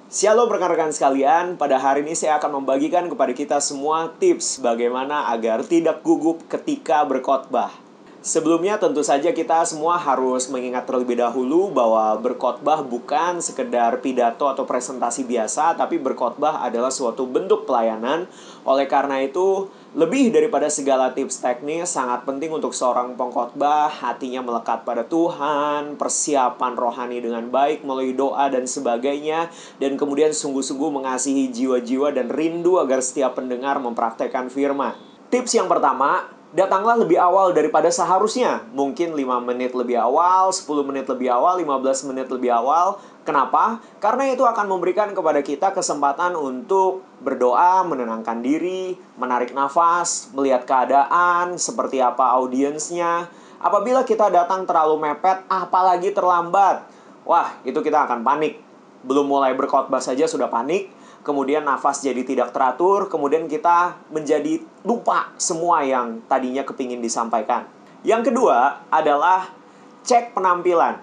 Shalom rekan-rekan sekalian, pada hari ini saya akan membagikan kepada kita semua tips bagaimana agar tidak gugup ketika berkhotbah. Sebelumnya tentu saja kita semua harus mengingat terlebih dahulu bahwa berkhotbah bukan sekedar pidato atau presentasi biasa, tapi berkhotbah adalah suatu bentuk pelayanan. Oleh karena itu, lebih daripada segala tips teknis, sangat penting untuk seorang pengkhotbah hatinya melekat pada Tuhan, persiapan rohani dengan baik melalui doa dan sebagainya, dan kemudian sungguh-sungguh mengasihi jiwa-jiwa dan rindu agar setiap pendengar mempraktekkan firman. Tips yang pertama, datanglah lebih awal daripada seharusnya. Mungkin 5 menit lebih awal, 10 menit lebih awal, 15 menit lebih awal. Kenapa? Karena itu akan memberikan kepada kita kesempatan untuk berdoa, menenangkan diri, menarik nafas, melihat keadaan, seperti apa audiensnya. Apabila kita datang terlalu mepet, apalagi terlambat, wah, itu kita akan panik. Belum mulai berkhotbah saja sudah panik. Kemudian nafas jadi tidak teratur, kemudian kita menjadi lupa semua yang tadinya kepingin disampaikan. Yang kedua adalah cek penampilan.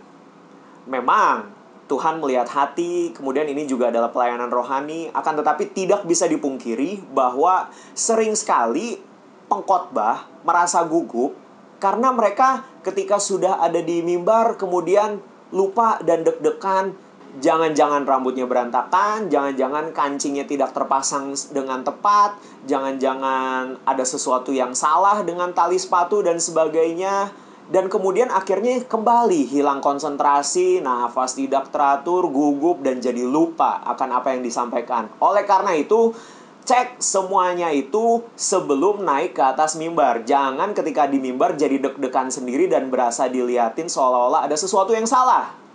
Memang Tuhan melihat hati, kemudian ini juga adalah pelayanan rohani, akan tetapi tidak bisa dipungkiri bahwa sering sekali pengkhotbah merasa gugup karena mereka ketika sudah ada di mimbar kemudian lupa dan deg-degan. Jangan-jangan rambutnya berantakan, jangan-jangan kancingnya tidak terpasang dengan tepat, jangan-jangan ada sesuatu yang salah dengan tali sepatu dan sebagainya. Dan kemudian akhirnya kembali hilang konsentrasi, nafas tidak teratur, gugup, dan jadi lupa akan apa yang disampaikan. Oleh karena itu, cek semuanya itu sebelum naik ke atas mimbar. Jangan ketika di mimbar jadi deg-degan sendiri dan berasa diliatin seolah-olah ada sesuatu yang salah.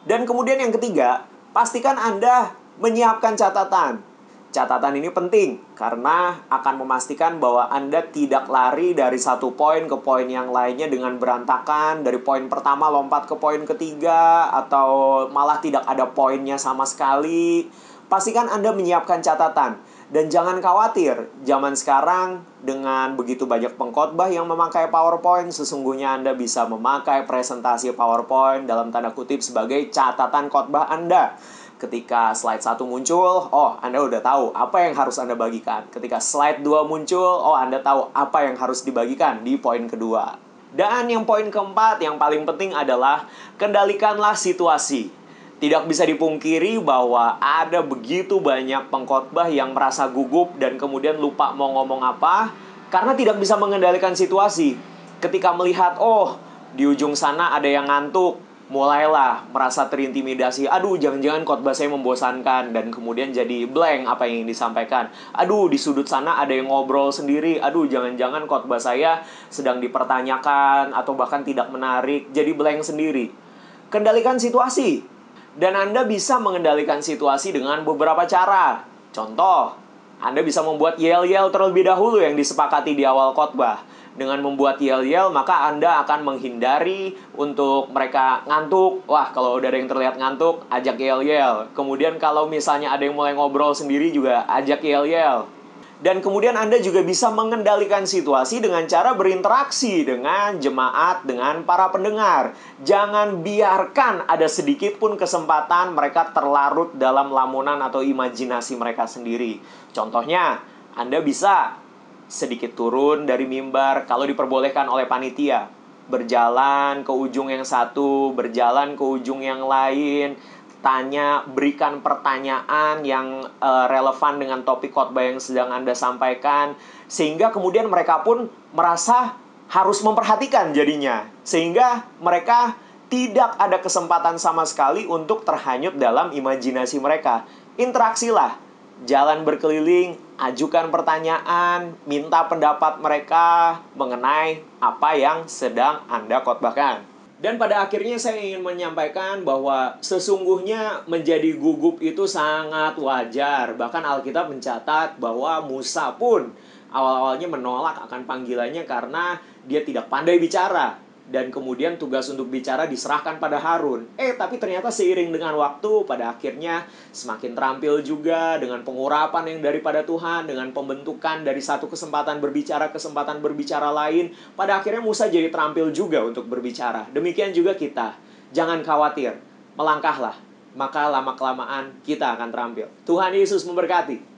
Dan kemudian yang ketiga, pastikan Anda menyiapkan catatan. Catatan ini penting karena akan memastikan bahwa Anda tidak lari dari satu poin ke poin yang lainnya dengan berantakan. Dari poin pertama lompat ke poin ketiga atau malah tidak ada poinnya sama sekali. Pastikan Anda menyiapkan catatan. Dan jangan khawatir, zaman sekarang dengan begitu banyak pengkhotbah yang memakai PowerPoint, sesungguhnya Anda bisa memakai presentasi PowerPoint dalam tanda kutip sebagai catatan khotbah Anda. Ketika slide 1 muncul, Anda udah tahu apa yang harus Anda bagikan. Ketika slide 2 muncul, Anda tahu apa yang harus dibagikan di poin kedua. Dan yang poin keempat, yang paling penting adalah kendalikanlah situasi. Tidak bisa dipungkiri bahwa ada begitu banyak pengkhotbah yang merasa gugup dan kemudian lupa mau ngomong apa karena tidak bisa mengendalikan situasi. Ketika melihat, di ujung sana ada yang ngantuk, mulailah merasa terintimidasi. Aduh, jangan-jangan khotbah saya membosankan, dan kemudian jadi blank apa yang disampaikan. Aduh, di sudut sana ada yang ngobrol sendiri. Aduh, jangan-jangan khotbah saya sedang dipertanyakan atau bahkan tidak menarik, jadi blank sendiri. Kendalikan situasi. Dan Anda bisa mengendalikan situasi dengan beberapa cara. Contoh, Anda bisa membuat yel-yel terlebih dahulu yang disepakati di awal khotbah. Dengan membuat yel-yel, maka Anda akan menghindari untuk mereka ngantuk. Wah, kalau udah ada yang terlihat ngantuk, ajak yel-yel. Kemudian kalau misalnya ada yang mulai ngobrol sendiri juga, ajak yel-yel. Dan kemudian Anda juga bisa mengendalikan situasi dengan cara berinteraksi dengan jemaat, dengan para pendengar. Jangan biarkan ada sedikit pun kesempatan mereka terlarut dalam lamunan atau imajinasi mereka sendiri. Contohnya, Anda bisa sedikit turun dari mimbar kalau diperbolehkan oleh panitia. Berjalan ke ujung yang satu, berjalan ke ujung yang lain, berikan pertanyaan yang relevan dengan topik khotbah yang sedang Anda sampaikan, sehingga kemudian mereka pun merasa harus memperhatikan jadinya, sehingga mereka tidak ada kesempatan sama sekali untuk terhanyut dalam imajinasi mereka. Interaksilah, jalan berkeliling, ajukan pertanyaan, minta pendapat mereka mengenai apa yang sedang Anda khotbahkan. Dan pada akhirnya saya ingin menyampaikan bahwa sesungguhnya menjadi gugup itu sangat wajar. Bahkan Alkitab mencatat bahwa Musa pun awal-awalnya menolak akan panggilannya karena dia tidak pandai bicara. Dan kemudian tugas untuk bicara diserahkan pada Harun. Tapi ternyata seiring dengan waktu, pada akhirnya semakin terampil juga dengan pengurapan yang daripada Tuhan, dengan pembentukan dari satu kesempatan berbicara lain. Pada akhirnya Musa jadi terampil juga untuk berbicara. Demikian juga kita. Jangan khawatir, melangkahlah. maka lama-kelamaan kita akan terampil. Tuhan Yesus memberkati.